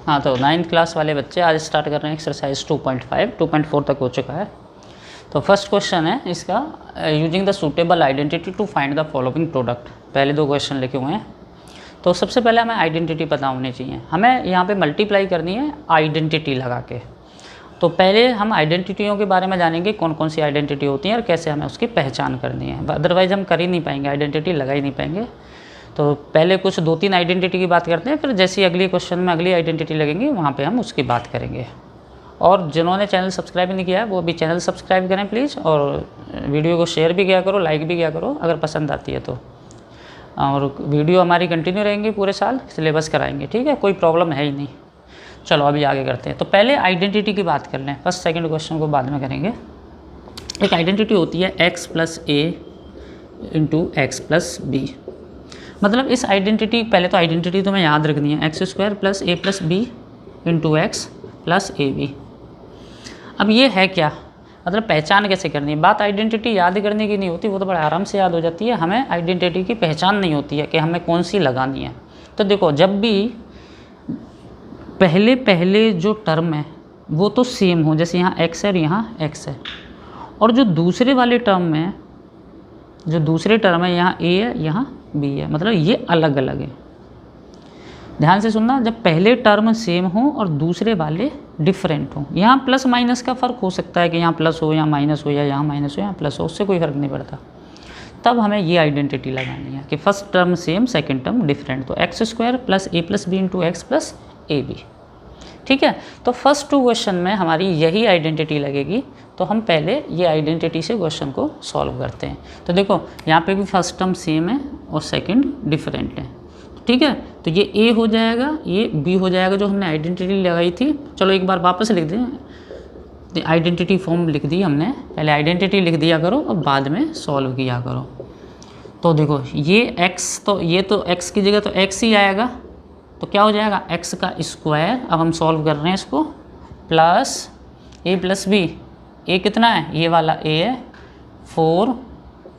हाँ, तो 9th class वाले बच्चे आज स्टार्ट कर रहे हैं एक्सरसाइज 2.5, 2.4 तक हो चुका है। तो फर्स्ट क्वेश्चन है इसका, using the suitable identity to find the following product. पहले 2 क्वेश्चन लिखे हुए हैं। तो सबसे पहले हमें आइडेंटिटी पता होनी चाहिए। हमें यहाँ पे मल्टीप्लाई करनी है आइडेंटिटी लगा के। तो पहले हम आइडेंटिटियों के बारे में जानेंगे, कौन कौन सी आइडेंटिटी होती है और कैसे हमें उसकी पहचान करनी है। अदरवाइज़ हम कर ही नहीं पाएंगे, आइडेंटिटी लगा ही नहीं पाएंगे। तो पहले कुछ 2-3 आइडेंटिटी की बात करते हैं, फिर जैसे अगली क्वेश्चन में अगली आइडेंटिटी लगेंगी वहाँ पे हम उसकी बात करेंगे। और जिन्होंने चैनल सब्सक्राइब नहीं किया है वो भी चैनल सब्सक्राइब करें प्लीज़, और वीडियो को शेयर भी किया करो, लाइक भी किया करो अगर पसंद आती है तो। और वीडियो हमारी कंटिन्यू रहेंगी पूरे साल, सिलेबस कराएंगे, ठीक है, कोई प्रॉब्लम है ही नहीं। चलो अभी आगे करते हैं। तो पहले आइडेंटिटी की बात कर लें, फर्स्ट सेकंड क्वेश्चन को बाद में करेंगे। एक आइडेंटिटी होती है x + a × x + b। मतलब इस आइडेंटिटी, पहले तो आइडेंटिटी तुम्हें याद रखनी है, x² + a + b × x + ab। अब ये है क्या, मतलब पहचान कैसे करनी है। बात आइडेंटिटी याद करने की नहीं होती, वो तो बड़े आराम से याद हो जाती है। हमें आइडेंटिटी की पहचान नहीं होती है कि हमें कौन सी लगानी है। तो देखो, जब भी पहले जो टर्म है वो तो सेम हो, जैसे यहाँ x है और यहाँ x है, और जो दूसरे वाले टर्म में, जो दूसरे टर्म है यहाँ a है यहाँ b है, मतलब ये अलग अलग है। ध्यान से सुनना, जब पहले टर्म सेम हो और दूसरे वाले डिफरेंट हो। यहाँ प्लस माइनस का फ़र्क हो सकता है कि यहाँ प्लस हो या माइनस हो, या यहाँ माइनस हो यहाँ प्लस हो, उससे कोई फ़र्क नहीं पड़ता। तब हमें ये आइडेंटिटी लगानी है कि first term same, second term different. तो x² + a + b × x + ab, ठीक है। तो फर्स्ट 2 क्वेश्चन में हमारी यही आइडेंटिटी लगेगी। तो हम पहले ये आइडेंटिटी से क्वेश्चन को सॉल्व करते हैं। तो देखो, यहाँ पे भी फर्स्ट टर्म सेम है और सेकंड डिफरेंट है, ठीक है। तो ये a हो जाएगा, ये b हो जाएगा, जो हमने आइडेंटिटी लगाई थी। चलो एक बार वापस लिख दें, आइडेंटिटी फॉर्म लिख दी हमने, पहले आइडेंटिटी लिख दिया करो और बाद में सॉल्व किया करो। तो देखो, ये x, तो ये तो x की जगह तो x ही आएगा, तो क्या हो जाएगा x का स्क्वायर। अब हम सॉल्व कर रहे हैं इसको, प्लस a + b। a कितना है, ये वाला a है 4,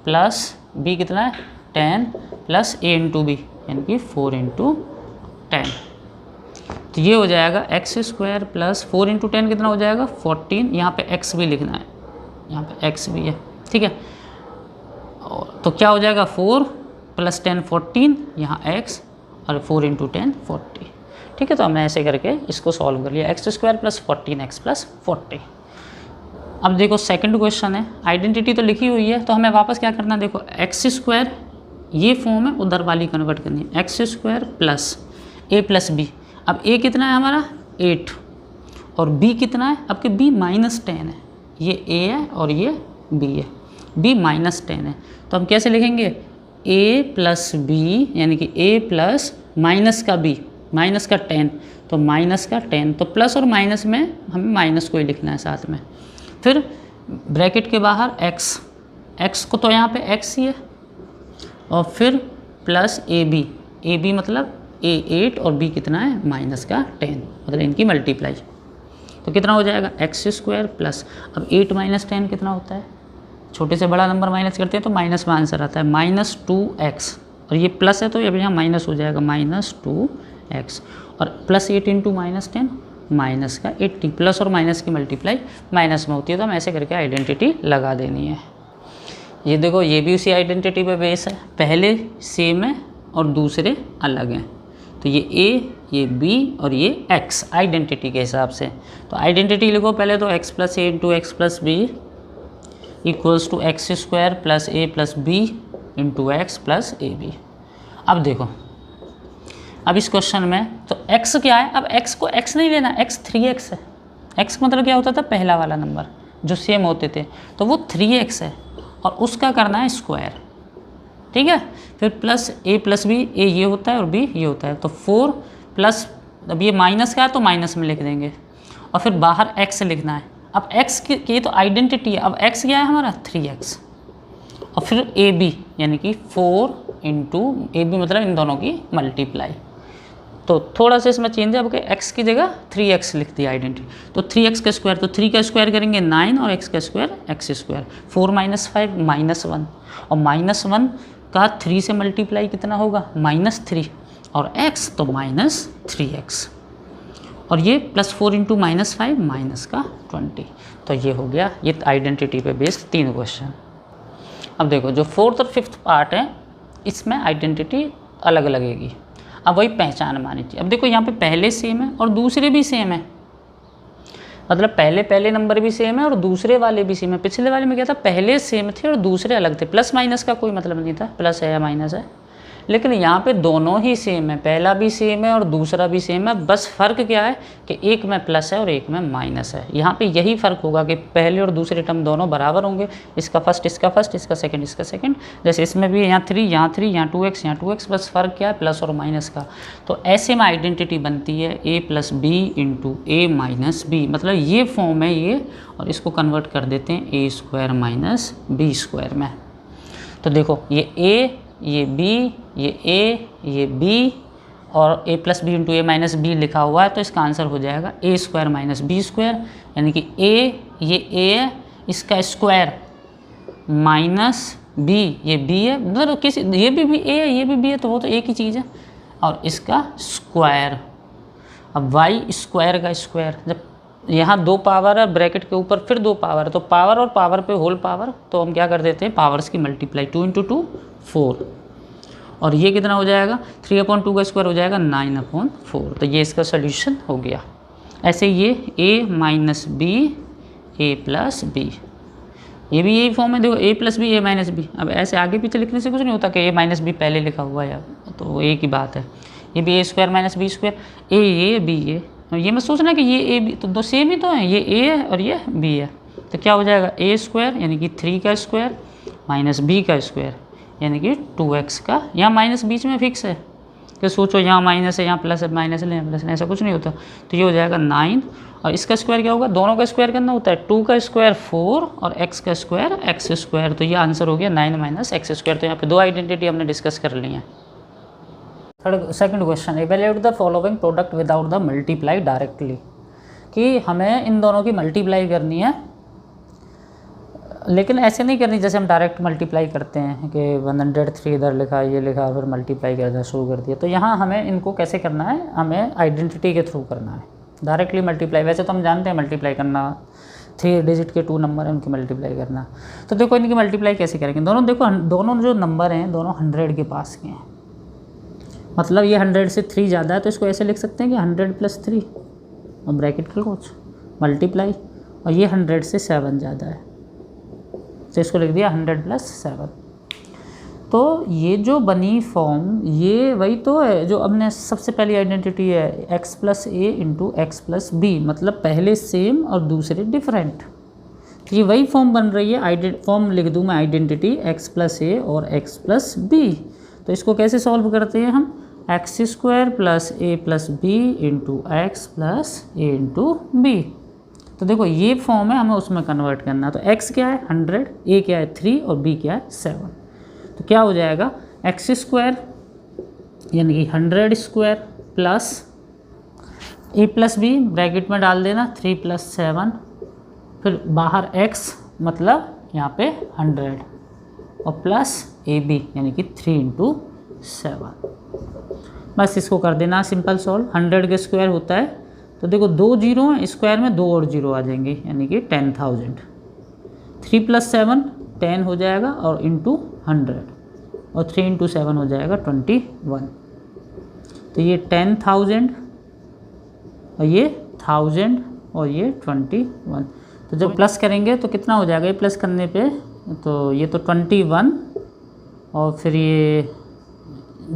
प्लस b कितना है 10, प्लस a × b यानी कि 4 × 10। तो ये हो जाएगा x² + 4 × 10 कितना हो जाएगा 14। यहाँ पे x भी लिखना है, यहाँ पे x भी है, ठीक है। तो क्या हो जाएगा 4 + 10 14, यहाँ x, और 4 × 10 40, ठीक है। तो हमने ऐसे करके इसको सॉल्व कर लिया, x² + 14x + 40। अब देखो सेकंड क्वेश्चन है, आइडेंटिटी तो लिखी हुई है, तो हमें वापस क्या करना है। देखो, x² ये फॉर्म है, उधर वाली कन्वर्ट करनी है, x² + a + b। अब a कितना है हमारा 8, और b कितना है, अब कि b -10 है। ये a है और ये b है, b -10 है। तो हम कैसे लिखेंगे, a + b यानी कि a प्लस माइनस का b, माइनस का 10, तो माइनस का 10। तो प्लस और माइनस में हमें माइनस को ही लिखना है साथ में। फिर ब्रैकेट के बाहर x को तो यहाँ पे x ही है, और फिर प्लस ab मतलब a 8 और b कितना है -10, मतलब इनकी मल्टीप्लाई। तो कितना हो जाएगा x² प्लस, अब 8 - 10 कितना होता है, छोटे से बड़ा नंबर माइनस करते हैं तो माइनस में आंसर आता है -2x, और ये प्लस है तो ये यहाँ माइनस हो जाएगा -2x, और प्लस 8 × -10 माइनस का 80। प्लस और माइनस की मल्टीप्लाई माइनस में होती है, तो हम ऐसे करके आइडेंटिटी लगा देनी है। ये देखो, ये भी उसी आइडेंटिटी पे बेस है, पहले सेम है और दूसरे अलग हैं। तो ये a, ये b और ये x आइडेंटिटी के हिसाब से। तो आइडेंटिटी लिखो पहले तो x + a × x + b = x² + a + b × x + ab। अब देखो, अब इस क्वेश्चन में तो x क्या है, अब x को x नहीं लेना, x 3x है। x मतलब क्या होता था, पहला वाला नंबर जो सेम होते थे, तो वो 3x है, और उसका करना है स्क्वायर, ठीक है। फिर प्लस a + b, a ये होता है और b ये होता है, तो 4 प्लस, अब ये माइनस का है तो माइनस में लिख देंगे, और फिर बाहर x लिखना है। अब x की तो आइडेंटिटी है, अब x क्या है हमारा 3x, और फिर ab यानी कि 4 × ab मतलब इन दोनों की मल्टीप्लाई। तो थोड़ा सा इसमें चेंज है, अब x की जगह 3x लिख दिया आइडेंटिटी। तो 3x का स्क्वायर, तो 3 का स्क्वायर करेंगे 9, और x का स्क्वायर x²। 4 - 5 -1, और -1 का 3 से मल्टीप्लाई कितना होगा -3, और x तो -3x, और ये +4 इंटू -5 माइनस का 20। तो ये हो गया ये आइडेंटिटी पे बेस्ड 3 क्वेश्चन। अब देखो जो 4th और 5th पार्ट है इसमें आइडेंटिटी अलग लगेगी। अब वही पहचान मानी चाहिए। अब देखो यहाँ पे पहले सेम है और दूसरे भी सेम है, मतलब पहले नंबर भी सेम है और दूसरे वाले भी सेम है। पिछले वाले में क्या था, पहले सेम थे और दूसरे अलग थे, प्लस माइनस का कोई मतलब नहीं था, प्लस है या माइनस है। लेकिन यहाँ पे दोनों ही सेम है, पहला भी सेम है और दूसरा भी सेम है। बस फ़र्क क्या है कि एक में प्लस है और एक में माइनस है। यहाँ पे यही फ़र्क होगा कि पहले और दूसरे टर्म दोनों बराबर होंगे, इसका फर्स्ट इसका फर्स्ट, इसका सेकंड इसका सेकंड। जैसे इसमें भी यहाँ 3 यहाँ 3 यहाँ 2x यहाँ 2x, बस फ़र्क क्या है प्लस और माइनस का। तो ऐसे में आइडेंटिटी बनती है a + b into a - b, मतलब ये फॉर्म है ये, और इसको कन्वर्ट कर देते हैं a² - b² में। तो देखो ये a, ये b, ये a, ये b और a + b into a - b लिखा हुआ है, तो इसका आंसर हो जाएगा a² - b², यानी कि a ये a है, इसका स्क्वायर माइनस b ये b है, मतलब किसी ये भी a है ये भी b है, तो वो तो एक ही चीज़ है, और इसका स्क्वायर। अब y² का स्क्वायर, जब यहाँ 2 पावर है ब्रैकेट के ऊपर फिर 2 पावर है, तो पावर और पावर पे होल पावर, तो हम क्या कर देते हैं पावर्स की मल्टीप्लाई, 2 इंटू 2 4, और ये कितना हो जाएगा 3/2 का स्क्वायर हो जाएगा 9/4। तो ये इसका सोल्यूशन हो गया। ऐसे ये a - b a + b, ये भी यही फॉर्म है। देखो a + b a - b। अब ऐसे आगे पीछे लिखने से कुछ नहीं होता कि a - b पहले लिखा हुआ है, तो एक ही बात है। ये भी a² - b², a b ये मत सोचना कि ये a b, तो दो सेम ही तो है, ये a है और ये b है। तो क्या हो जाएगा a² यानी कि 3 का स्क्वायर माइनस b का स्क्वायर यानी कि 2x का, यहाँ माइनस बीच में फिक्स है कि सोचो यहाँ माइनस है यहाँ प्लस है, माइनस है यहाँ प्लस है, ऐसा कुछ नहीं होता। तो ये हो जाएगा 9, और इसका स्क्वायर क्या होगा, दोनों का स्क्वायर करना होता है, 2 का स्क्वायर 4 और x का स्क्वायर x²। तो ये आंसर हो गया 9 - x²। तो यहाँ पे 2 आइडेंटिटी हमने डिस्कस कर ली हैं। Second question, evaluate the following product without the multiply directly, कि हमें इन दोनों की मल्टीप्लाई करनी है, लेकिन ऐसे नहीं करनी जैसे हम डायरेक्ट मल्टीप्लाई करते हैं कि 103 इधर लिखा ये लिखा फिर मल्टीप्लाई कर दिया शुरू कर दिया। तो यहाँ हमें इनको कैसे करना है, हमें आइडेंटिटी के थ्रू करना है, डायरेक्टली मल्टीप्लाई। वैसे तो हम जानते हैं मल्टीप्लाई करना, 3 डिजिट के 2 नंबर हैं उनकी मल्टीप्लाई करना। तो देखो इनकी मल्टीप्लाई कैसे करेंगे, दोनों देखो दोनों जो नंबर हैं दोनों 100 के पास के हैं, मतलब ये 100 से 3 ज़्यादा है, तो इसको ऐसे लिख सकते हैं कि 100 + 3 और ब्रैकेट के कुछ मल्टीप्लाई, और ये 100 से 7 ज़्यादा है, तो इसको लिख दिया 100 + 7। तो ये जो बनी फॉर्म ये वही तो है जो हमने सबसे पहली आइडेंटिटी है, x + a into x + b, मतलब पहले सेम और दूसरे डिफरेंट। तो ये वही फॉर्म बन रही है, फॉर्म लिख दूँ मैं आइडेंटिटी x + a और x + b। तो इसको कैसे सॉल्व करते हैं हम, x² + a + b into x + a into b। तो देखो ये फॉर्म है, हमें उसमें कन्वर्ट करना। तो x क्या है 100, a क्या है 3 और b क्या है 7। तो क्या हो जाएगा x² यानी कि 100² प्लस a + b ब्रैकेट में डाल देना 3 + 7, फिर बाहर x मतलब यहाँ पे 100 और प्लस ab यानी कि 3 इंटू 7। बस इसको कर देना सिंपल सॉल्व। 100 के स्क्वायर होता है, तो देखो 2 जीरो हैं, स्क्वायर में 2 और जीरो आ जाएंगे यानी कि 10,000। 3 + 7 10 हो जाएगा और इंटू 100, और 3 इंटू 7 हो जाएगा 21। तो ये 10,000 और ये 1000 और ये 21। तो जब प्लस करेंगे तो कितना हो जाएगा, ये प्लस करने पे तो ये तो 21 और फिर ये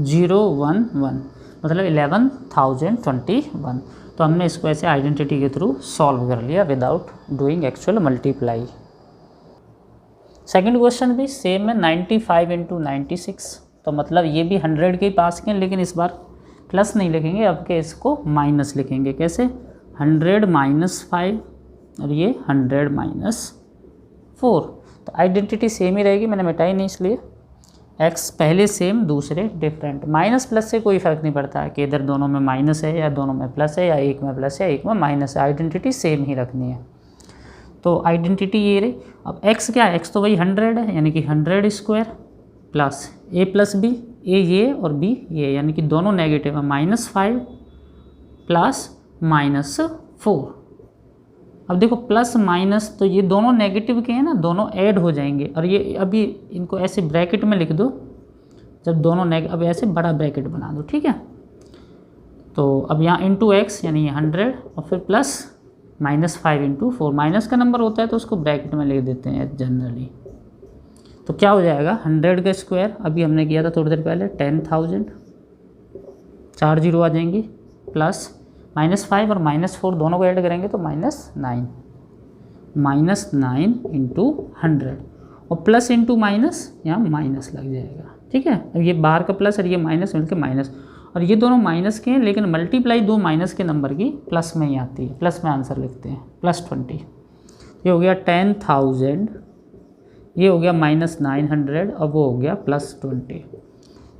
011 मतलब 11,021। तो हमने इसको ऐसे आइडेंटिटी के थ्रू सॉल्व कर लिया without doing actual multiply. Second question भी सेम है, 95 इंटू 96। तो मतलब ये भी 100 के पास के, लेकिन इस बार प्लस नहीं लिखेंगे, अब के इसको माइनस लिखेंगे। कैसे, 100 - 5 और ये 100 - 4। तो आइडेंटिटी सेम ही रहेगी, मैंने मिटाई नहीं इसलिए। x पहले सेम दूसरे डिफरेंट, माइनस प्लस से कोई फ़र्क नहीं पड़ता है कि इधर दोनों में माइनस है या दोनों में प्लस है या एक में प्लस है एक में माइनस है, आइडेंटिटी सेम ही रखनी है। तो आइडेंटिटी ये रही। अब x क्या है, x तो वही 100 है यानी कि 100² प्लस a + b, a ये और b ये, यानी कि दोनों नेगेटिव है, -5 प्लस -4। अब देखो प्लस माइनस तो ये दोनों नेगेटिव के हैं ना, दोनों ऐड हो जाएंगे। और ये अभी इनको ऐसे ब्रैकेट में लिख दो, जब दोनों अब ऐसे बड़ा ब्रैकेट बना दो, ठीक है। तो अब यहाँ इंटू एक्स यानी ये 100 और फिर प्लस -5 इंटू 4, माइनस का नंबर होता है तो उसको ब्रैकेट में लिख देते हैं जनरली। तो क्या हो जाएगा 100 का स्क्वायर, अभी हमने किया था थोड़ी देर पहले 10,000, 4 जीरो आ जाएंगी, प्लस -5 और -4 दोनों को ऐड करेंगे तो -9 इंटू 100 और प्लस इंटू माइनस, यहाँ माइनस लग जाएगा, ठीक है। अब ये बाहर का प्लस और ये माइनस मिलकर माइनस, और ये दोनों माइनस के हैं लेकिन मल्टीप्लाई दो माइनस के नंबर की प्लस में ही आती है, प्लस में आंसर लिखते हैं, +20। ये हो गया 10,000, ये हो गया -900 और वो हो गया +20।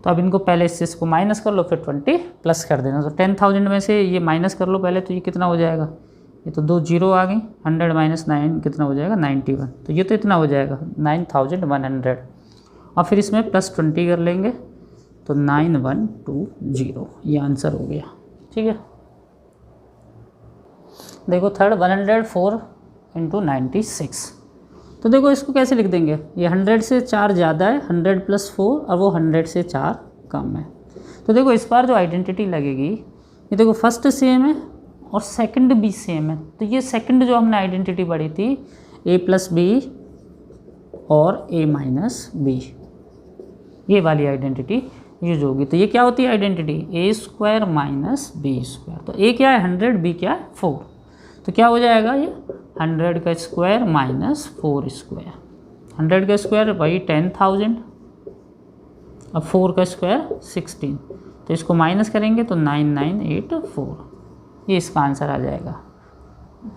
तो अब इनको पहले इससे इसको माइनस कर लो, फिर 20 प्लस कर देना। तो 10,000 में से ये माइनस कर लो पहले, तो ये कितना हो जाएगा, ये तो 2 जीरो आ गई, 100 - 9 कितना हो जाएगा 91। तो ये तो इतना हो जाएगा 9,100 और फिर इसमें +20 कर लेंगे तो 9120, ये आंसर हो गया, ठीक है। देखो थर्ड 104 इंटू 96। तो देखो इसको कैसे लिख देंगे, ये 100 से 4 ज़्यादा है, 100 + 4 और वो 100 से 4 कम है। तो देखो इस बार जो आइडेंटिटी लगेगी, ये देखो फर्स्ट सेम है और सेकंड भी सेम है। तो ये सेकंड जो हमने आइडेंटिटी पढ़ी थी a + b और a - b, ये वाली आइडेंटिटी यूज होगी। तो ये क्या होती है आइडेंटिटी, a² - b²। तो a क्या है 100, b क्या है 4। तो क्या हो जाएगा ये 100 का स्क्वायर -4 स्क्वायर, 100 का स्क्वायर वही 10,000, अब 4 का स्क्वायर 16। तो इसको माइनस करेंगे तो 9984, ये इसका आंसर आ जाएगा,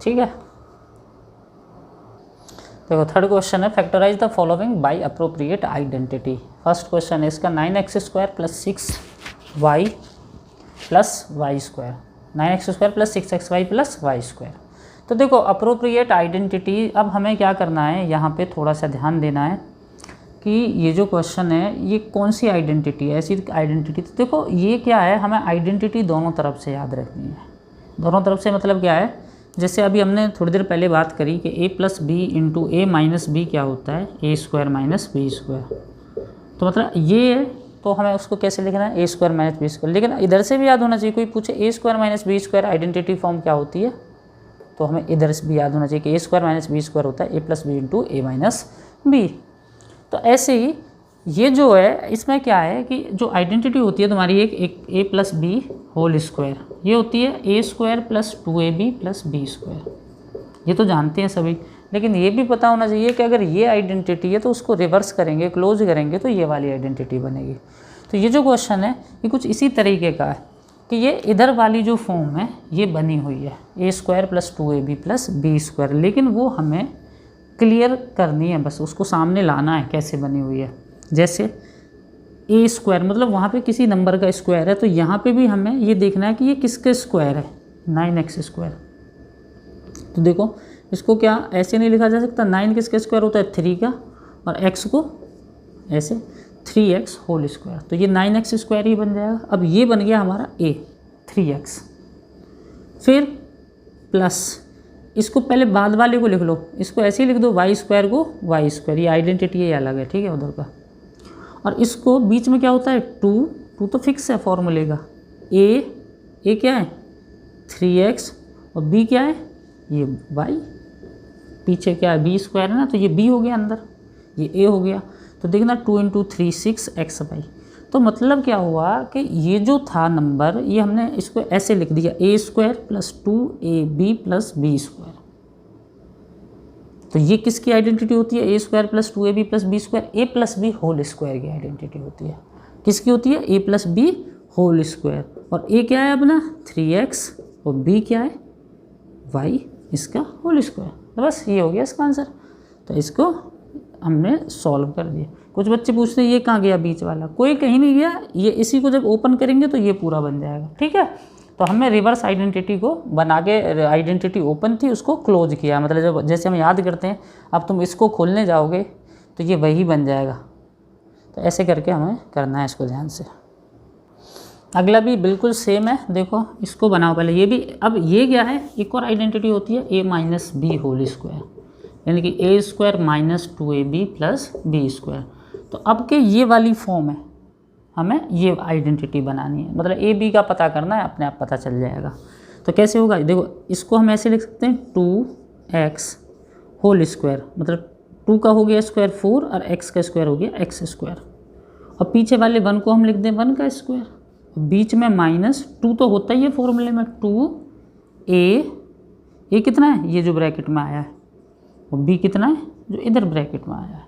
ठीक है। देखो थर्ड क्वेश्चन है, factorise the following by appropriate identity. First question है इसका 9x² + 6y + y², 9x² + 6xy + y²। तो देखो अप्रोप्रिएट आइडेंटिटी, अब हमें क्या करना है, यहाँ पे थोड़ा सा ध्यान देना है कि ये जो क्वेश्चन है ये कौन सी आइडेंटिटी है, ऐसी आइडेंटिटी। तो देखो ये क्या है, हमें आइडेंटिटी दोनों तरफ से याद रखनी है। दोनों तरफ से मतलब क्या है, जैसे अभी हमने थोड़ी देर पहले बात करी कि a + b into a - b क्या होता है, a² - b²। तो मतलब ये है, तो हमें उसको कैसे लिखना है, a² - b²। लेकिन इधर से भी याद होना चाहिए, कोई पूछे a² - b² आइडेंटिटी फॉर्म क्या होती है, तो हमें इधर से भी याद होना चाहिए कि a² - b² होता है a + b into a - b। तो ऐसे ही ये जो है इसमें क्या है कि जो आइडेंटिटी होती है तुम्हारी एक a + b², ये होती है a² + 2ab + b²। ये तो जानते हैं सभी, लेकिन ये भी पता होना चाहिए कि अगर ये आइडेंटिटी है तो उसको रिवर्स करेंगे, क्लोज करेंगे तो ये वाली आइडेंटिटी बनेगी। तो ये जो क्वेश्चन है ये कुछ इसी तरीके का है कि ये इधर वाली जो फॉर्म है ये बनी हुई है a² + 2ab + b², लेकिन वो हमें क्लियर करनी है, बस उसको सामने लाना है कैसे बनी हुई है। जैसे a² मतलब वहाँ पे किसी नंबर का स्क्वायर है, तो यहाँ पे भी हमें ये देखना है कि ये किसका स्क्वायर है, 9x²। तो देखो इसको क्या ऐसे नहीं लिखा जा सकता, 9 किसका स्क्वायर होता है 3 का, और x को ऐसे 3x²। तो ये 9x² ही बन जाएगा। अब ये बन गया हमारा a 3x, फिर प्लस इसको पहले बाद वाले को लिख लो, इसको ऐसे ही लिख दो y² को y², ये आइडेंटिटी ये अलग है, ठीक है उधर का। और इसको बीच में क्या होता है 2 तो फिक्स है फॉर्मूले का, a क्या है 3x और b क्या है ये y, पीछे क्या है b² है ना, तो ये b हो गया अंदर, ये a हो गया। तो देखना 2 × 3 6xy। तो मतलब क्या हुआ कि ये जो था नंबर, ये हमने इसको ऐसे लिख दिया a² + 2ab + b²। तो ये किसकी आइडेंटिटी होती है, a² + 2ab + b², a + b² की आइडेंटिटी होती है। किसकी होती है, a + b²। और a क्या है अपना 3x और b क्या है y इसका होल²। तो बस ये हो गया इसका आंसर। तो इसको हमने सॉल्व कर दिया। कुछ बच्चे पूछते हैं ये कहाँ गया बीच वाला, कोई कहीं नहीं गया, ये इसी को जब ओपन करेंगे तो ये पूरा बन जाएगा, ठीक है। तो हमने रिवर्स आइडेंटिटी को बना के, आइडेंटिटी ओपन थी उसको क्लोज किया, मतलब जब जैसे हम याद करते हैं, अब तुम इसको खोलने जाओगे तो ये वही बन जाएगा। तो ऐसे करके हमें करना है इसको ध्यान से। अगला भी बिल्कुल सेम है, देखो इसको बनाओ पहले, ये भी। अब ये क्या है, एक और आइडेंटिटी होती है a minus B whole square, यानी कि a square minus 2ab plus B square. तो अब के ये वाली फॉर्म है, हमें ये आइडेंटिटी बनानी है, मतलब ए बी का पता करना है, अपने आप पता चल जाएगा। तो कैसे होगा, देखो इसको हम ऐसे लिख सकते हैं 2x होल स्क्वायर, मतलब 2 का हो गया स्क्वायर 4 और x का स्क्वायर हो गया x स्क्वायर, और पीछे वाले 1 को हम लिख दें 1 का स्क्वायर, बीच में माइनस 2 तो होता ही है फॉर्मूले में, 2a कितना है, ये जो ब्रैकेट में आया है, और b कितना है जो इधर ब्रैकेट में आया है।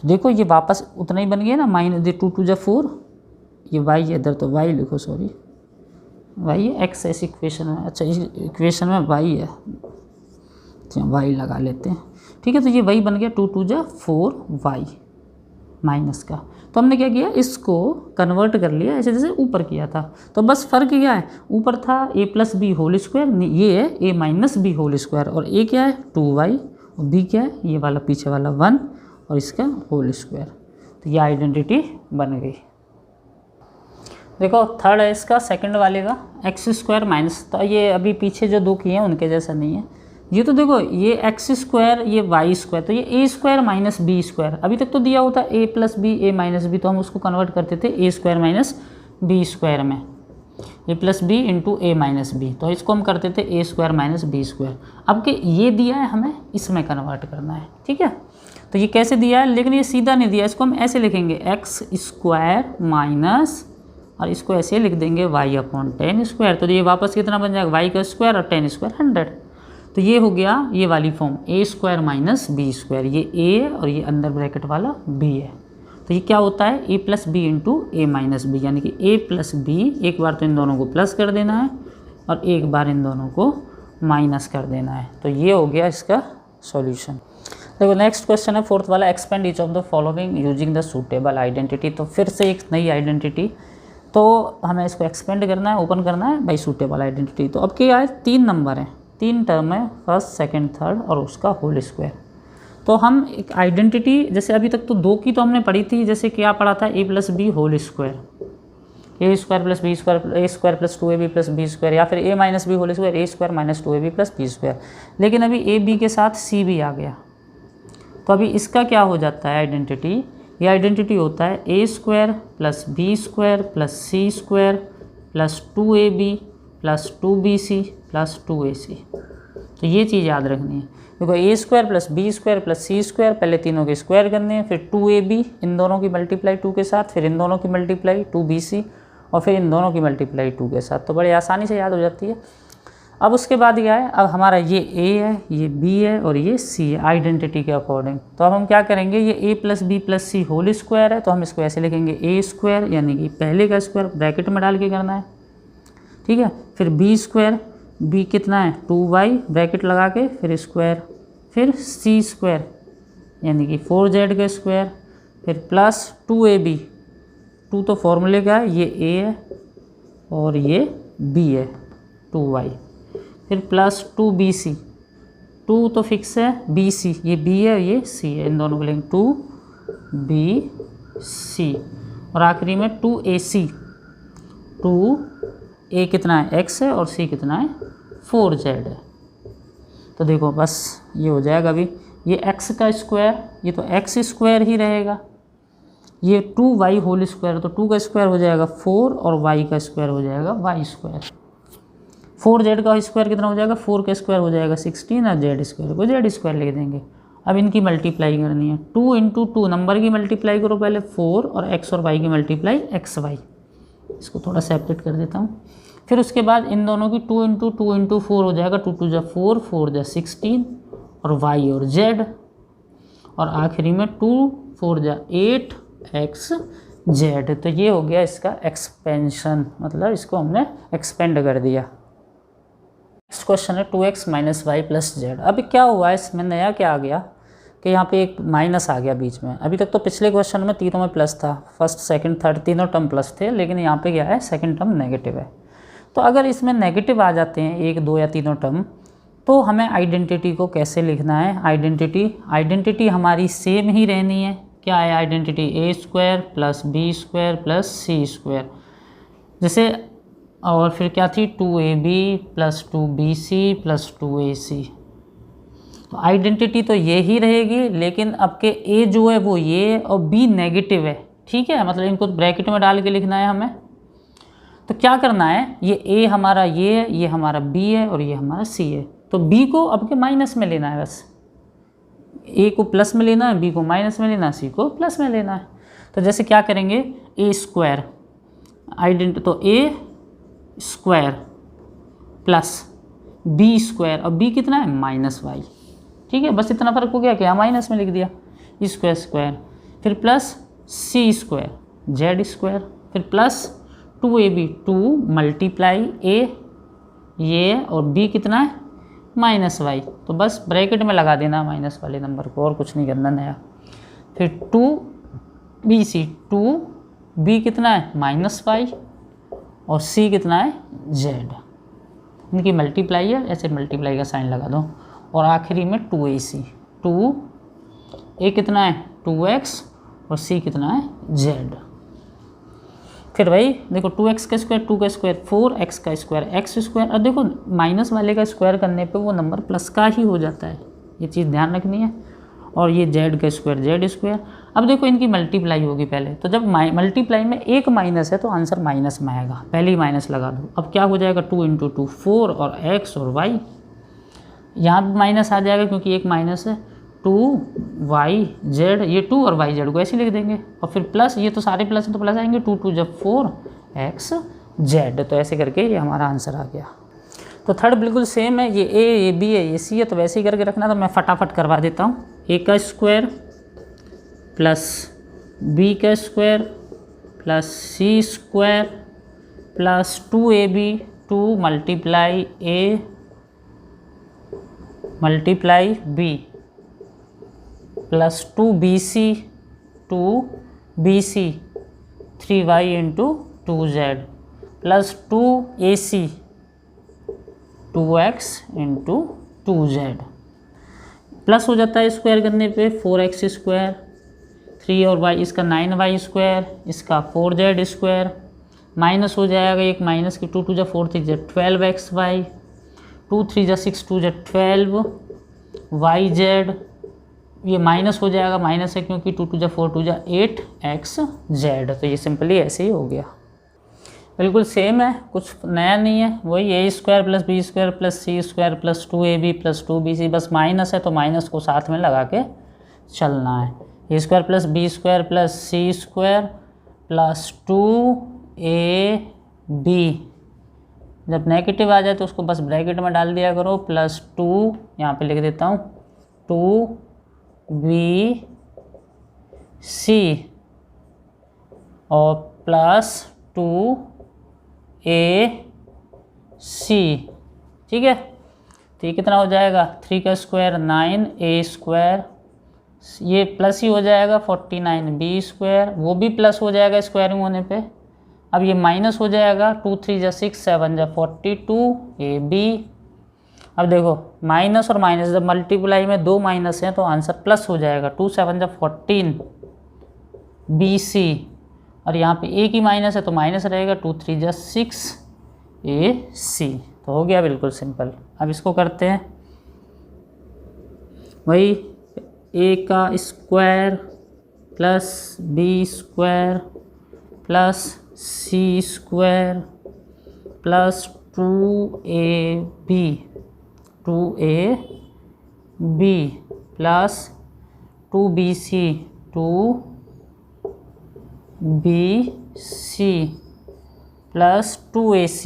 तो देखो ये वापस उतना ही बन गया ना, माइनस 2 2 जा 4, ये y है इधर, तो y लिखो, सॉरी y है, x इस इक्वेशन में, अच्छा इस इक्वेशन में y है, y लगा लेते हैं, ठीक है। तो ये y बन गया 2 2 जा 4y माइनस का। तो हमने क्या किया, इसको कन्वर्ट कर लिया ऐसे जैसे ऊपर किया था। तो बस फ़र्क क्या है, ऊपर था a plus B whole square, ये है a minus B whole square, और a क्या है 2y, और b क्या है ये वाला पीछे वाला 1 और इसका होल स्क्वायर। तो ये आइडेंटिटी बन गई। देखो थर्ड है इसका, सेकंड वाले का एक्स स्क्वायर माइनस, तो ये अभी पीछे जो दो किए हैं उनके जैसा नहीं है। ये तो देखो ये एक्स स्क्वायर, ये वाई स्क्वायर, तो ये ए स्क्वायर माइनस बी स्क्वायर, अभी तक तो दिया होता ए प्लस बी ए माइनस बी, तो हम उसको कन्वर्ट करते थे ए स्क्वायर माइनस बी स्क्वायर में, ए plus B into A minus B, तो इसको हम करते थे ए स्क्वायर माइनस बी स्क्वायर। अब के ये दिया है, हमें इसमें कन्वर्ट करना है, ठीक है। तो ये कैसे दिया है, लेकिन ये सीधा नहीं दिया, इसको हम ऐसे लिखेंगे एक्स स्क्वायर माइनस, और इसको ऐसे लिख देंगे y अपॉन 10 स्क्वायर, तो ये वापस कितना बन जाएगा y का स्क्वायर और 10 स्क्वायर 100। तो ये हो गया ये वाली फॉर्म ए स्क्वायर माइनस बी स्क्वायर, ये a है और ये अंदर ब्रैकेट वाला b है। तो ये क्या होता है a plus B into A minus B, यानी कि a प्लस बी, एक बार तो इन दोनों को प्लस कर देना है और एक बार इन दोनों को माइनस कर देना है। तो ये हो गया इसका सॉल्यूशन। देखो नेक्स्ट क्वेश्चन है फोर्थ वाला, expand each of the following using the suitable identity. तो फिर से एक नई आइडेंटिटी, तो हमें इसको एक्सपेंड करना है, ओपन करना है बाई सूटेबल आइडेंटिटी। तो अब क्या है, 3 नंबर हैं, 3 टर्म है, फर्स्ट सेकंड थर्ड और उसका होल स्क्वायर। तो हम एक आइडेंटिटी, जैसे अभी तक तो 2 की तो हमने पढ़ी थी, जैसे क्या पढ़ा था A plus B whole square, A square plus B square, A square plus 2ab plus B square, या फिर A minus B whole square, A square minus 2ab plus B square. लेकिन अभी ए बी के साथ सी भी आ गया, तो अभी इसका क्या हो जाता है आइडेंटिटी, ये आइडेंटिटी होता है A square plus B square plus C square plus 2ab plus 2bc plus 2ac। तो ये चीज़ याद रखनी है, देखो A square plus B square plus C square, पहले तीनों के स्क्वायर करने हैं, फिर 2ab इन दोनों की मल्टीप्लाई 2 के साथ, फिर इन दोनों की मल्टीप्लाई 2bc, और फिर इन दोनों की मल्टीप्लाई 2 के साथ। तो बड़े आसानी से याद हो जाती है। अब उसके बाद क्या है, अब हमारा ये a है, ये b है और ये c है आइडेंटिटी के अकॉर्डिंग। तो अब हम क्या करेंगे, ये a plus b plus c whole square है, तो हम इसको ऐसे लिखेंगे a स्क्वायर, यानी कि पहले का स्क्वायर ब्रैकेट में डाल के करना है, ठीक है। फिर b स्क्वायर, b कितना है 2y ब्रैकेट लगा के फिर स्क्वायर, फिर c स्क्वायर यानी कि 4z का स्क्वायर, फिर प्लस 2ab, 2 तो फॉर्मूले का है, ये a है और ये b है 2y, फिर प्लस 2bc, 2 तो फिक्स है, bc ये b है ये c है, इन दोनों को लेंगे 2bc, और आखिरी में 2ac, 2a कितना है x है और c कितना है 4z है। तो देखो बस ये हो जाएगा, अभी ये x का स्क्वायर, ये तो x स्क्वायर ही रहेगा, ये 2y होल स्क्वायर, तो 2 का स्क्वायर हो जाएगा 4 और y का स्क्वायर हो जाएगा y स्क्वायर, 4z का स्क्वायर कितना हो जाएगा, 4 का स्क्वायर हो जाएगा 16 और z स्क्वायर को z स्क्वायर लिख देंगे। अब इनकी मल्टीप्लाई करनी है, 2 इंटू 2 नंबर की मल्टीप्लाई करो पहले 4, और x और y की मल्टीप्लाई xy, इसको थोड़ा सेपरेट कर देता हूँ। फिर उसके बाद इन दोनों की 2 इंटू 2 इंटू 4 हो जाएगा, 2 2 जा 4, 4 जा 16 और y और z, और आखिरी में 2 4 जा 8xz। तो ये हो गया इसका एक्सपेंशन, मतलब इसको हमने एक्सपेंड कर दिया। नेक्स्ट क्वेश्चन है 2x minus Y plus Z. अभी क्या हुआ है इसमें, नया क्या आ गया कि यहाँ पे एक माइनस आ गया बीच में। अभी तक तो पिछले क्वेश्चन में तीनों में प्लस था, फर्स्ट सेकंड थर्ड तीनों टर्म प्लस थे, लेकिन यहाँ पे क्या है सेकंड टर्म नेगेटिव है। तो अगर इसमें नेगेटिव आ जाते हैं 1 2 या तीनों टर्म, तो हमें आइडेंटिटी को कैसे लिखना है। आइडेंटिटी हमारी सेम ही रहनी है। क्या है identity, A square plus B square plus C square. जैसे और फिर क्या थी 2ab plus 2bc plus 2ac। तो आइडेंटिटी तो ये ही रहेगी, लेकिन अब के a जो है वो ये और b नेगेटिव है, ठीक है, मतलब इनको ब्रैकेट में डाल के लिखना है हमें। तो क्या करना है, ये a हमारा ये है, ये हमारा b है और ये हमारा c है। तो b को अब के माइनस में लेना है, बस a को प्लस में लेना है, b को माइनस में लेना है, c को प्लस में लेना है। तो जैसे क्या करेंगे, a स्क्वायर तो a square plus B square, और b कितना है माइनस वाई, ठीक है, बस इतना फर्क हो गया कि यहाँ माइनस में लिख दिया स्क्वायर स्क्वायर, फिर plus C square Z square, फिर प्लस 2ab 2 मल्टीप्लाई a ये और b कितना है माइनस वाई। तो बस ब्रैकेट में लगा देना माइनस वाले नंबर को, और कुछ नहीं करना नया। फिर 2bc 2b कितना है माइनस वाई और c कितना है z, इनकी मल्टीप्लाई है, ऐसे मल्टीप्लाई का साइन लगा दो। और आखिरी में 2ac 2a कितना है 2x और c कितना है z। फिर भाई देखो 2x का स्क्वायर 2 का स्क्वायर 4x का स्क्वायर x स्क्वायर, और देखो माइनस वाले का स्क्वायर करने पे वो नंबर प्लस का ही हो जाता है, ये चीज़ ध्यान रखनी है। और ये z का स्क्वायर z स्क्वायर। अब देखो इनकी मल्टीप्लाई होगी पहले, तो जब मल्टीप्लाई में एक माइनस है तो आंसर माइनस में आएगा, पहले ही माइनस लगा दो। अब क्या हो जाएगा 2 × 2 4 और x और y, यहाँ भी माइनस आ जाएगा क्योंकि एक माइनस है 2yz, ये 2 और yz को ऐसे लिख देंगे, और फिर प्लस ये तो सारे प्लस हैं तो प्लस आएंगे 2 2 जब 4xz। तो ऐसे करके ये हमारा आंसर आ गया। तो थर्ड बिल्कुल सेम है, ये a ये b है ये c है, तो वैसे ही करके रखना। तो मैं फटाफट करवा देता हूँ। a का स्क्वायर प्लस b का square plus c square plus 2ab 2 multiply a multiply b plus 2bc 2bc 3y into 2z plus 2ac 2x into 2z, plus हो जाता है स्क्वायर करने पे 4x स्क्वायर 3 और y, इसका 9y स्क्वायर, इसका 4z square, minus हो जाएगा एक माइनस की 2 2 जा 4 3 जा 12xy 2 3 जा 6 2 जा 12yz, ये माइनस हो जाएगा, माइनस है क्योंकि 2 2 जा 4 2 जा 8xz। तो ये सिंपली ऐसे ही हो गया, बिल्कुल सेम है, कुछ नया नहीं है, वही a square plus b square plus c square plus 2ab plus 2bc, बस माइनस है तो माइनस को साथ में लगा के चलना है। a square plus b square plus c square plus 2ab, जब नेगेटिव आ जाए तो उसको बस ब्रैकेट में डाल दिया करो, प्लस 2 यहाँ पे लिख देता हूँ 2bc और प्लस 2ac, ठीक है। तो ये कितना हो जाएगा 3 का स्क्वायर 9a स्क्वायर, ये प्लस ही हो जाएगा 49b स्क्वायर, वो भी प्लस हो जाएगा स्क्वायरिंग होने पे। अब ये माइनस हो जाएगा 2 3 जा 6 7 जा 42ab। अब देखो माइनस और माइनस जब मल्टीप्लाई में दो माइनस हैं तो आंसर प्लस हो जाएगा 2 7 जा 14bc, और यहाँ पे एक ही माइनस है तो माइनस रहेगा 2 3 जा 6ac। तो हो गया बिल्कुल सिंपल। अब इसको करते हैं वही a का square plus b square plus c square plus 2ab plus 2bc 2bc plus 2ac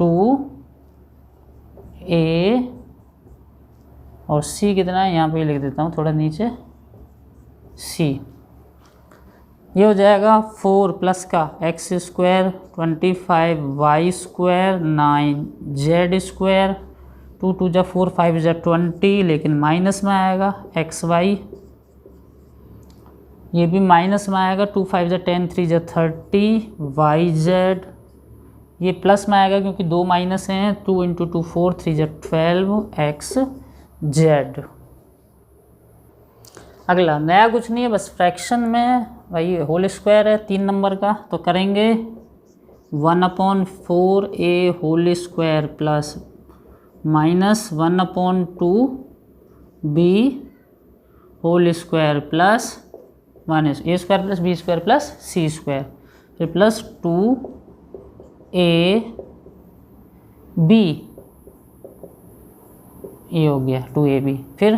2a और c कितना है यहाँ पे लिख देता हूँ थोड़ा नीचे c। ये हो जाएगा 4 प्लस का x square 25y square 9z square 2 2 जा 4 5 जा 20, लेकिन माइनस में आएगा xy, ये भी माइनस में आएगा 2 5 जा 10 3 जा 30yz, ये प्लस में आएगा क्योंकि दो माइनस हैं 2 × 2 4 3 जा 12xz। अगला नया कुछ नहीं है, बस फ्रैक्शन में वही होल स्क्वायर है 3 नंबर का, तो करेंगे 1/4a whole square plus -1/2b whole square plus -a square plus b square plus c square, फिर प्लस 2ab ये हो गया 2ab, फिर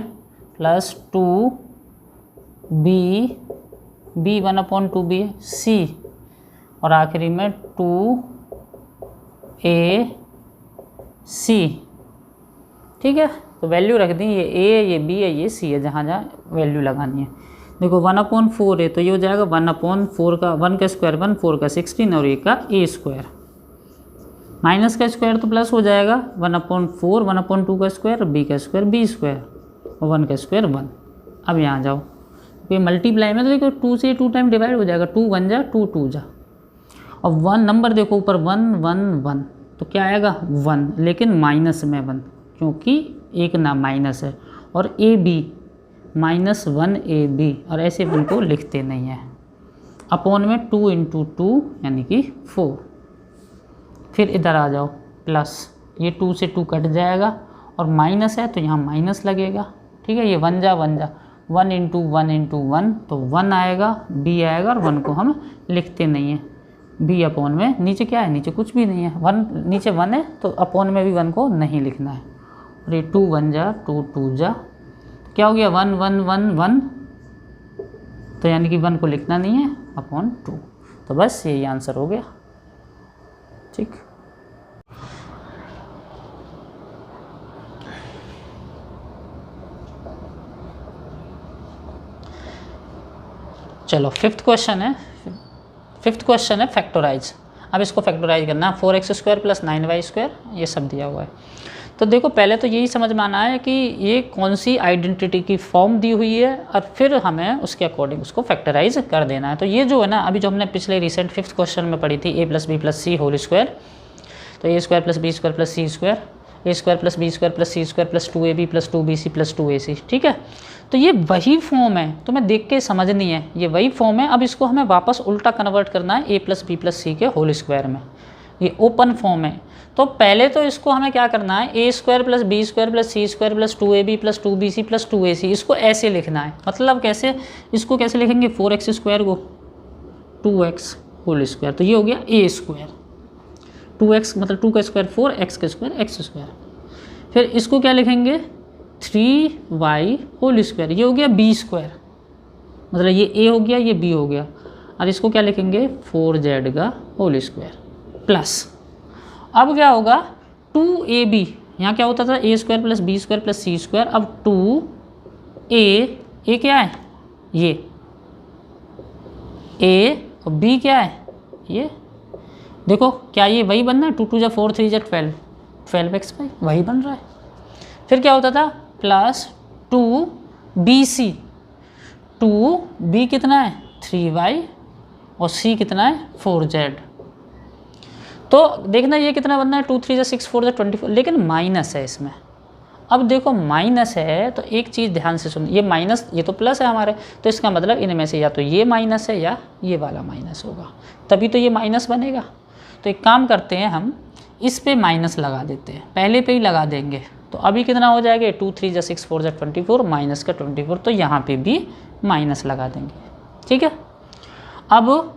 प्लस 2b 1/2b c, और आखिरी में 2ac। ठीक है, तो वैल्यू रख दी, ये a है, ये b है, ये c है, जहाँ जहाँ वैल्यू लगानी है। देखो 1/4 है तो ये हो जाएगा 1/4 का 1 का स्क्वायर 1, 4 का 16 और 1 का a स्क्वायर, माइनस का स्क्वायर तो प्लस हो जाएगा 1/4, 1/2 का स्क्वायर, b का स्क्वायर b स्क्वायर, और 1 का स्क्वायर 1। अब यहाँ जाओ, ये मल्टीप्लाई में तो देखो 2 से 2 टाइम डिवाइड हो जाएगा, 2 1 जा 2 2 जा, और 1 नंबर देखो ऊपर 1 1 1, तो क्या आएगा 1, लेकिन माइनस में 1 क्योंकि एक ना माइनस है, और ए बी -1ab, और ऐसे 1 को लिखते नहीं है, अपॉन में 2 × 2 यानी कि 4। फिर इधर आ जाओ, प्लस ये 2 से 2 कट जाएगा, और माइनस है तो यहाँ माइनस लगेगा। ठीक है, ये 1 जा 1 जा, 1 × 1 × 1 तो 1 आएगा, b आएगा, और 1 को हम लिखते नहीं है, b अपॉन में नीचे क्या है, नीचे कुछ भी नहीं है, 1 नीचे 1 है तो अपॉन में भी 1 को नहीं लिखना है, और ये 2 1 जा 2 2 जा, क्या हो गया 1 1 1 1, तो यानी कि 1 को लिखना नहीं है, अपॉन 2। तो बस यही आंसर हो गया। ठीक, चलो फिफ्थ क्वेश्चन है फैक्टराइज। अब इसको फैक्टराइज करना है, 4x² + 9y² ये सब दिया हुआ है। तो देखो पहले तो यही समझ में आना है कि ये कौन सी आइडेंटिटी की फॉर्म दी हुई है, और फिर हमें उसके अकॉर्डिंग उसको फैक्टराइज कर देना है। तो ये जो है ना, अभी जो हमने पिछले रिसेंट 5th क्वेश्चन में पढ़ी थी, a + b + c whole square, तो a² + b² + c square, a² + b² + c square + 2ab + 2bc + 2ac। ठीक है, तो ये वही फॉर्म है, तुम्हें देख के समझनी है, ये वही फॉर्म है। अब इसको हमें वापस उल्टा कन्वर्ट करना है a + b + c के होल स्क्वायर में, ये ओपन फॉर्म है। तो पहले तो इसको हमें क्या करना है, a² + b² + c square + 2ab + 2bc + 2ac, इसको ऐसे लिखना है। मतलब कैसे, इसको कैसे लिखेंगे, 4x² को 2x होल स्क्वायर, तो ये हो गया a², 2x मतलब 2 का स्क्वायर 4, x का स्क्वायर x²। फिर इसको क्या लिखेंगे, 3y होल स्क्वायर, ये हो गया b², मतलब ये a हो गया, ये b हो गया, और इसको क्या लिखेंगे 4z का होल स्क्वायर प्लस, अब क्या होगा 2ab, यहाँ क्या होता था a² + b² + c स्क्वायर, अब 2a क्या है, ये a और b क्या है, ये देखो क्या ये वही बनना है, 2 2 जा 4 3 जा 12, 12x वही बन रहा है। फिर क्या होता था प्लस 2bc, 2b कितना है 3y, और c कितना है 4z। तो देखना ये कितना बनना है, 2 3 जा 6 4 जा 24, लेकिन माइनस है इसमें। अब देखो माइनस है तो एक चीज़ ध्यान से सुन, ये माइनस, ये तो प्लस है हमारे, तो इसका मतलब इनमें से या तो ये माइनस है या ये वाला माइनस होगा, तभी तो ये माइनस बनेगा। तो एक काम करते हैं, हम इस पे माइनस लगा देते हैं, पहले पे ही लगा देंगे। तो अभी कितना हो जाएगा, 2 3 जा 6 4 जा 24, माइनस का 24, तो यहाँ पे भी माइनस लगा देंगे। ठीक है, अब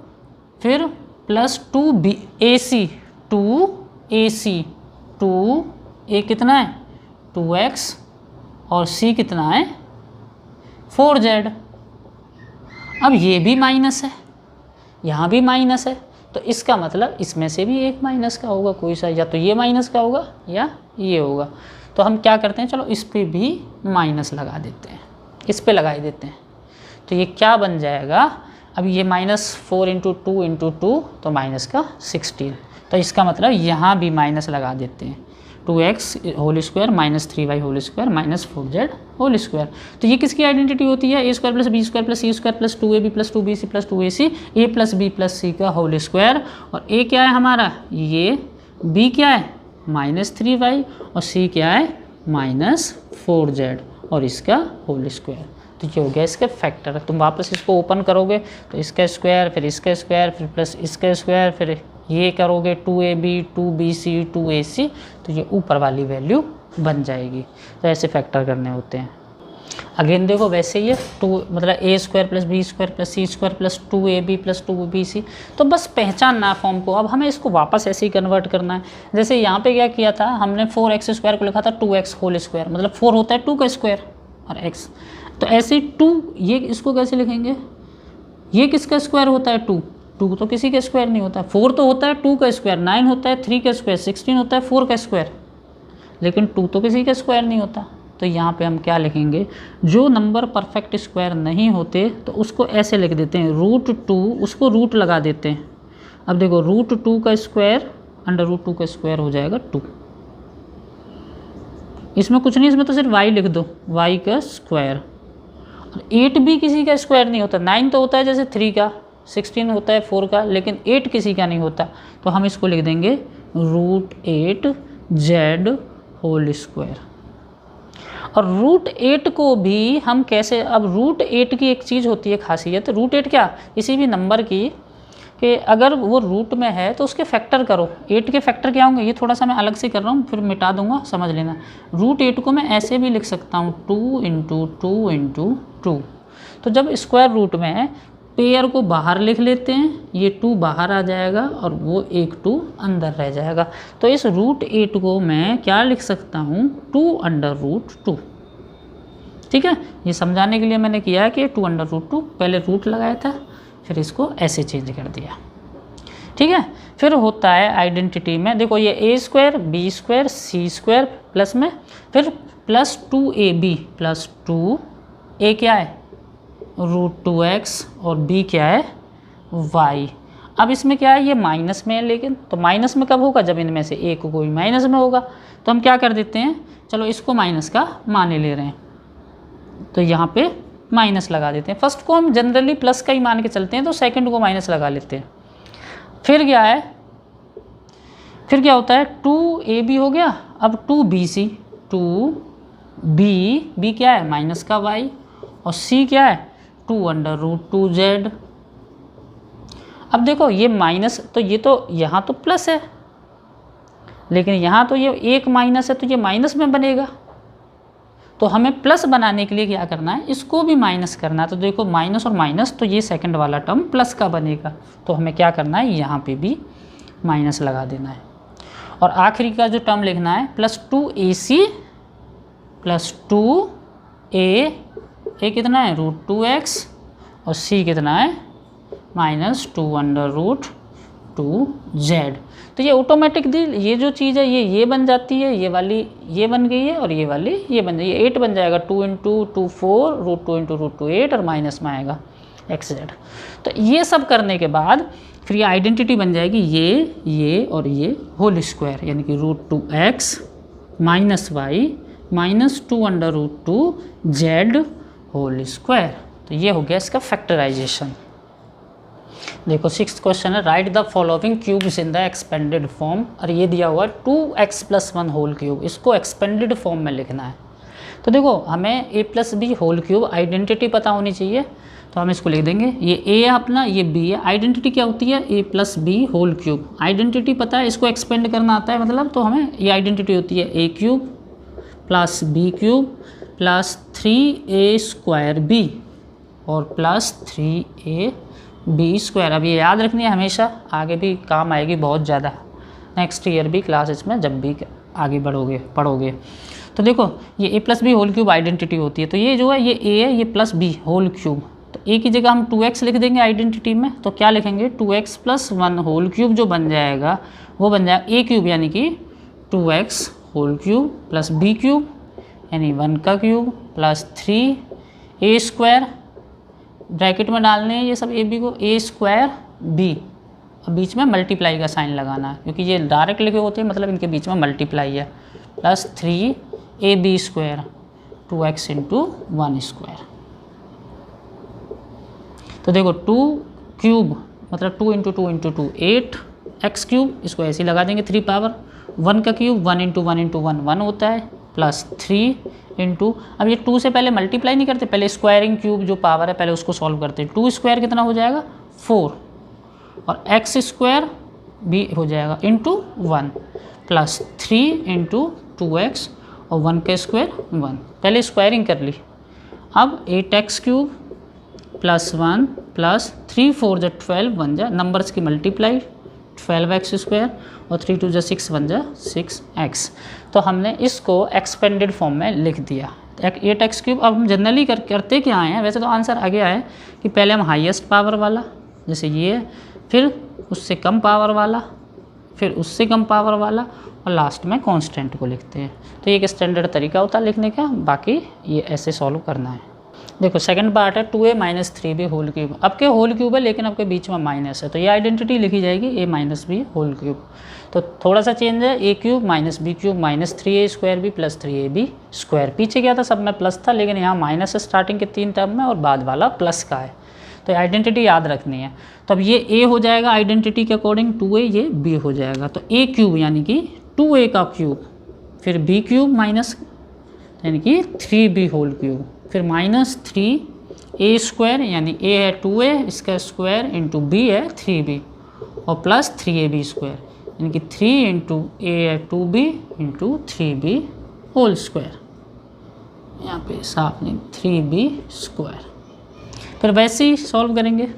फिर प्लस 2ac, 2a कितना है 2x, और c कितना है 4z। अब ये भी माइनस है, यहाँ भी माइनस है, तो इसका मतलब इसमें से भी एक माइनस का होगा कोई सा, या तो ये माइनस का होगा या ये होगा। तो हम क्या करते हैं, चलो इस पे भी माइनस लगा देते हैं, इस पे लगा देते हैं, तो ये क्या बन जाएगा, अब ये -4 × 2 × 2 तो माइनस का 16, तो इसका मतलब यहाँ भी माइनस लगा देते हैं, 2x whole square -3y whole square -4z whole square. तो ये किसकी आइडेंटिटी होती है, a² + b² + c square + 2ab + 2bc + 2ac, a + b + c का होल स्क्वायर, और a क्या है हमारा ये, b क्या है -3y, और c क्या है -4z, और इसका होल स्क्वायर। तो ये हो गया इसके फैक्टर। तुम वापस इसको ओपन करोगे तो इसका स्क्वायर, फिर इसका स्क्वायर, फिर प्लस इसका स्क्वायर, फिर ये करोगे 2ab 2bc 2ac, तो ये ऊपर वाली वैल्यू बन जाएगी। तो ऐसे फैक्टर करने होते हैं। अगेन देखो वैसे ही है, 2 मतलब a² + b² + c² + 2ab + 2bc। तो बस पहचानना फॉर्म को। अब हमें इसको वापस ऐसे ही कन्वर्ट करना है। जैसे यहाँ पे क्या किया था हमने, 4x² को लिखा था 2x² मतलब 4 होता है 2 का स्क्वायर और x, तो ऐसे 2 ये इसको कैसे लिखेंगे, ये किसका स्क्वायर होता है 2, 2 तो किसी का स्क्वायर नहीं होता। 4 तो होता है 2 का स्क्वायर, 9 होता है 3 का स्क्वायर, 16 होता है 4 का स्क्वायर, लेकिन 2 तो किसी का स्क्वायर नहीं होता। तो यहाँ पे हम क्या लिखेंगे, जो नंबर परफेक्ट स्क्वायर नहीं होते तो उसको ऐसे लिख देते हैं √2, उसको रूट लगा देते हैं। अब देखो √2 का स्क्वायर √2 का स्क्वायर हो जाएगा 2। इसमें कुछ नहीं, इसमें तो सिर्फ y लिख दो, y का स्क्वायर। 8 भी किसी का स्क्वायर नहीं होता। 9 तो होता है जैसे 3 का, 16 होता है 4 का, लेकिन 8 किसी का नहीं होता। तो हम इसको लिख देंगे √8z होल स्क्वायर। और √8 को भी हम कैसे, अब √8 की एक चीज़ होती है खासियत, √8 क्या, किसी भी नंबर की कि अगर वो रूट में है तो उसके फैक्टर करो। 8 के फैक्टर क्या होंगे, ये थोड़ा सा मैं अलग से कर रहा हूँ, फिर मिटा दूंगा, समझ लेना। √8 को मैं ऐसे भी लिख सकता हूँ 2 × 2 × 2। तो जब स्क्वायर रूट में है, पेयर को बाहर लिख लेते हैं, ये 2 बाहर आ जाएगा और वो एक 2 अंदर रह जाएगा। तो इस √8 को मैं क्या लिख सकता हूँ, 2√2। ठीक है, ये समझाने के लिए मैंने किया है कि 2√2, पहले रूट लगाया था, फिर इसको ऐसे चेंज कर दिया। ठीक है, फिर होता है आइडेंटिटी में, देखो ये a² b² c² प्लस में फिर प्लस 2ab + 2a क्या है √2x और b क्या है y। अब इसमें क्या है, ये माइनस में है, लेकिन तो माइनस में कब होगा, जब इनमें से एक कोई माइनस में होगा। तो हम क्या कर देते हैं, चलो इसको माइनस का माने ले रहे हैं, तो यहाँ पे माइनस लगा देते हैं। फर्स्ट को हम जनरली प्लस का ही मान के चलते हैं, तो सेकंड को माइनस लगा लेते हैं। फिर क्या है, फिर क्या होता है, 2ab हो गया, अब 2bc 2b क्या है माइनस का y और c क्या है 2√2z। अब देखो ये माइनस, तो ये तो यहाँ तो प्लस है, लेकिन यहाँ तो ये एक माइनस है, तो ये माइनस में बनेगा। तो हमें प्लस बनाने के लिए क्या करना है, इसको भी माइनस करना है। तो देखो माइनस और माइनस, तो ये सेकंड वाला टर्म प्लस का बनेगा। तो हमें क्या करना है, यहाँ पे भी माइनस लगा देना है। और आखिरी का जो टर्म लिखना है +2ac + 2a, कितना है √2x और c कितना है -2√2z। तो ये ऑटोमेटिक दी, ये जो चीज़ है ये बन जाती है, ये वाली ये बन गई है और ये वाली ये बन जाएगी। 8 बन जाएगा, 2 × 2 4 √2 × √2 8 और माइनस में आएगा xz। तो ये सब करने के बाद फिर ये आइडेंटिटी बन जाएगी, ये और ये होल स्क्वायर, यानी कि √2x - y -2√2z whole square. तो ये हो गया इसका फैक्टराइजेशन। देखो 6th क्वेश्चन है, write the following cubes in the expanded form. और ये दिया हुआ है 2x + 1 होल क्यूब, इसको एक्सपेंडेड फॉर्म में लिखना है। तो देखो हमें a + b whole cube identity पता होनी चाहिए, तो हम इसको लिख देंगे, ये a है अपना, ये b है। आइडेंटिटी क्या होती है, a + b whole cube. Identity पता है, इसको एक्सपेंड करना आता है, मतलब तो हमें ये आइडेंटिटी होती है a³ + b³ + 3a² और +3ab²। अब ये याद रखनी है हमेशा, आगे भी काम आएगी बहुत ज़्यादा, नेक्स्ट ईयर भी क्लासेस में जब भी आगे पढ़ोगे। तो देखो ये a + b whole cube identity होती है। तो ये जो है ये a है, ये +b होल क्यूब। तो a की जगह हम 2x लिख देंगे आइडेंटिटी में, तो क्या लिखेंगे 2x + 1 होल क्यूब जो बन जाएगा वो बन जाएगा a³ यानी कि 2x होल क्यूब + b³ यानी 1 का क्यूब + 3a² ब्रैकेट में डालने हैं ये सब a b को, a² b, अब बीच में मल्टीप्लाई का साइन लगाना है, क्योंकि ये डायरेक्ट लिखे होते हैं, मतलब इनके बीच में मल्टीप्लाई है, + 3ab² 2x × 1²। तो देखो 2³ मतलब 2 × 2 × 2 8x³, इसको ऐसे ही लगा देंगे 3 पावर, 1 का क्यूब 1 × 1 × 1 1 होता है, +3 × अब ये 2 से पहले मल्टीप्लाई नहीं करते, पहले स्क्वायरिंग क्यूब जो पावर है पहले उसको सॉल्व करते हैं। 2² कितना हो जाएगा 4 और x² बी हो जाएगा इंटू 1 प्लस 3 इंटू 2x और 1 का स्क्वायर 1, पहले स्क्वायरिंग कर ली। अब 8x क्यूब प्लस 1 प्लस 3 4 जा 12 1 जा नंबर्स की मल्टीप्लाई 12x स्क्वायर और 3 2 जा 6 1 जा 6x। तो हमने इसको एक्सपेंडेड फॉर्म में लिख दिया 8x क्यूब। अब हम जनरली करते क्या हैं, वैसे तो आंसर आगे आए कि पहले हम हाईएस्ट पावर वाला जैसे ये है, फिर उससे कम पावर वाला, फिर उससे कम पावर वाला और लास्ट में कांस्टेंट को लिखते हैं। तो ये एक स्टैंडर्ड तरीका होता है लिखने का, बाकी ये ऐसे सॉल्व करना है। देखो सेकंड पार्ट है 2a minus 3b whole cube. अब के होल क्यूब है लेकिन अब के बीच में माइनस है, तो ये आइडेंटिटी लिखी जाएगी a minus B whole cube. तो थोड़ा सा चेंज है, a cube minus b cube minus 3a square b plus 3ab square. पीछे क्या था, सब में प्लस था लेकिन यहाँ माइनस है स्टार्टिंग के 3 टर्म में और बाद वाला प्लस का है, तो आइडेंटिटी याद रखनी है। तो अब ये a हो जाएगा आइडेंटिटी के अकॉर्डिंग 2a, ये b हो जाएगा। तो a क्यूब यानी कि 2a का क्यूब, फिर b क्यूब माइनस यानी कि 3b होल क्यूब, फिर माइनस 3a स्क्वायर यानी a है 2a इसका स्क्वायर इंटू b है 3b और प्लस 3ab स्क्वायर यानी कि 3 इंटू a है 2b into 3b whole square, यहाँ पे साफ नहीं 3b स्क्वायर। फिर वैसे ही सॉल्व करेंगे,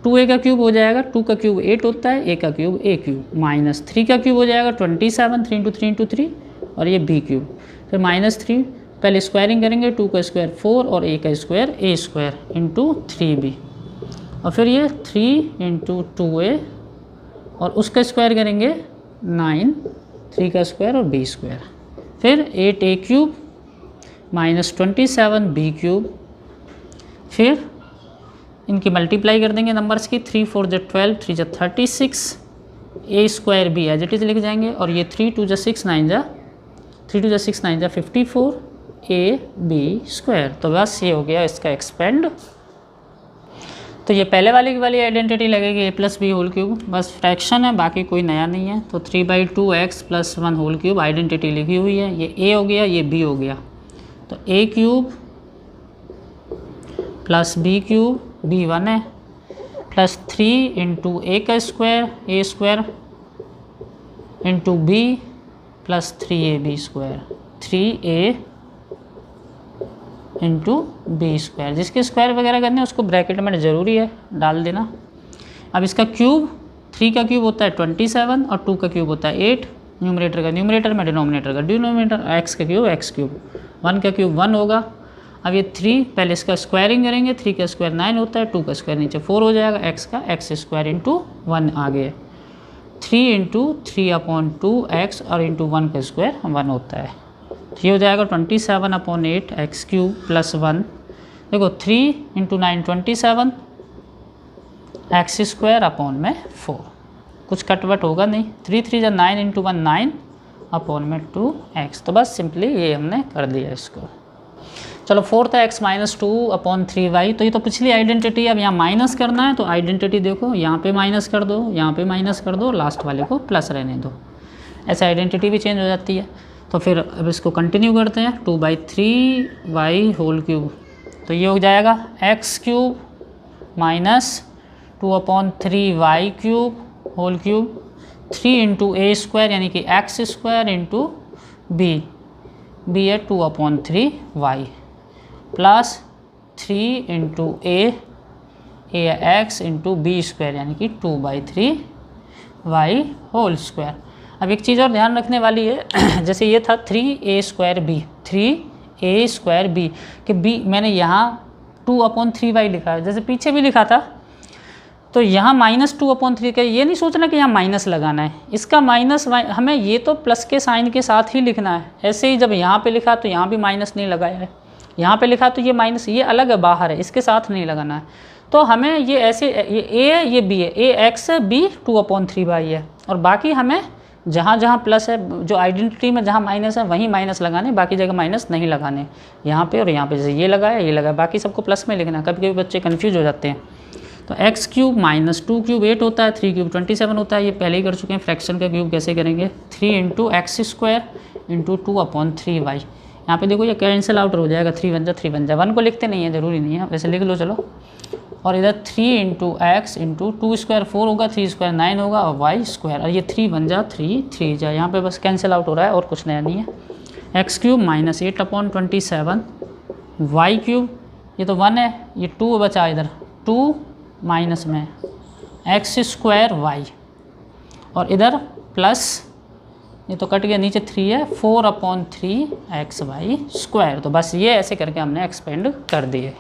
2a का क्यूब हो जाएगा, 2 का क्यूब 8 होता है, a का क्यूब a क्यूब माइनस 3 का क्यूब हो जाएगा 27, 3 इंटू 3 इंटू 3 और ये b क्यूब, फिर माइनस 3 पहले स्क्वायरिंग करेंगे, 2 का स्क्वायर 4 और a का square a square into 3b और फिर ये 3 इंटू 2a और उसका स्क्वायर करेंगे 9, 3 का स्क्वायर और b स्क्वायर, फिर 8a cube minus 27 b cube, फिर इनकी मल्टीप्लाई कर देंगे नंबर्स की, 3 4 जा 12, 3 जा 36, a square b as it is लिख जाएंगे और ये 3 2 जा 6 9 जा 3 2 जा 6 9 जा 54 a b स्क्वायर। तो बस ये हो गया इसका एक्सपेंड। तो ये पहले वाले की वाली आइडेंटिटी लगेगी a plus B whole cube, बस फ्रैक्शन है बाकी कोई नया नहीं है। तो 3/2x plus 1 whole cube identity लिखी हुई है, ये a हो गया ये b हो गया। तो a cube plus b cube b 1 है प्लस 3 इंटू a का square a square into b plus 3ab square 3a into b square. जिसके स्क्वायर वगैरह करने उसको ब्रैकेट में ज़रूरी है डाल देना। अब इसका क्यूब 3 का क्यूब होता है 27 और 2 का क्यूब होता है 8, न्यूमरेटर का न्यूमरेटर में डिनोमिनेटर का डिनोमिनेटर, x का क्यूब x क्यूब, 1 का क्यूब 1 होगा। अब ये 3 पहले इसका स्क्वायरिंग करेंगे, 3 का स्क्वायर 9 होता है, 2 का स्क्वायर नीचे 4 हो जाएगा, x का x स्क्वायर इंटू 1 आगे 3 इंटू 3/2x और इंटू 1 का स्क्वायर 1 होता है। ये हो जाएगा 27/8 x क्यूब प्लस 1, देखो 3 इंटू 9 27 x स्क्वायर अपॉन में 4, कुछ कटवट होगा नहीं, 3 3 जा 9 इंटू 1 9 अपॉन में 2x। तो बस सिंपली ये हमने कर दिया इसको। चलो फोर्थ है x माइनस 2/3y। तो ये तो पिछली आइडेंटिटी, अब यहाँ माइनस करना है तो आइडेंटिटी देखो यहाँ पे माइनस कर दो, यहाँ पे माइनस कर दो, लास्ट वाले को प्लस रहने दो, ऐसे आइडेंटिटी भी चेंज हो जाती है। तो फिर अब इसको कंटिन्यू करते हैं, 2/3y होल क्यूब। तो ये हो जाएगा x cube minus 2/3y cube whole cube, 3 into a square यानी कि x स्क्वायर इंटू b है 2/3y प्लस 3 इंटू a है x इंटू b स्क्वायर यानी कि 2/3y होल स्क्वायर। अब एक चीज़ और ध्यान रखने वाली है, जैसे ये था 3a square b, 3a square b कि b मैंने यहाँ 2/3y लिखा है, जैसे पीछे भी लिखा था। तो यहाँ -2/3 का ये नहीं सोचना कि यहाँ माइनस लगाना है, इसका माइनस हमें ये तो प्लस के साइन के साथ ही लिखना है। ऐसे ही जब यहाँ पे लिखा तो यहाँ भी माइनस नहीं लगाया है, यहाँ पे लिखा तो ये माइनस, ये अलग है बाहर है, इसके साथ नहीं लगाना है। तो हमें ये ऐसे, ये a है ये b है, a x है b 2/3y है, और बाकी हमें जहाँ जहाँ प्लस है, जो आइडेंटिटी में जहाँ माइनस है वहीं माइनस लगाने, बाकी जगह माइनस नहीं लगाने, यहाँ पे और यहाँ पे। जैसे ये लगाया ये लगाया, बाकी सबको प्लस में लिखना। कभी कभी बच्चे कन्फ्यूज हो जाते हैं। तो x क्यूब माइनस 2 क्यूब 8 होता है, 3 क्यूब 27 होता है, ये पहले ही कर चुके हैं। फ्रैक्शन का क्यूब कैसे करेंगे, 3 into x square into 2/3y। यहाँ पे देखो ये कैंसिल आउट हो जाएगा, 3 1 जा 1 को लिखते नहीं है, ज़रूरी नहीं है, वैसे लिख लो चलो। और इधर 3 इंटू एक्स इंटू 2 स्क्वायर 4 होगा, 3 स्क्वायर 9 होगा और वाई स्क्वायर, और ये 3 बन जा 3 जा, यहाँ पे बस कैंसिल आउट हो रहा है और कुछ नया नहीं है। X cube minus 8/27 y cube, ये तो 1 है, ये 2 बचा इधर 2 माइनस में एक्स स्क्वायर वाई, और इधर प्लस ये तो कट गया, नीचे 3 है 4/3 एक्स वाई स्क्वायर। तो बस ये ऐसे करके हमने एक्सपेंड कर दिए।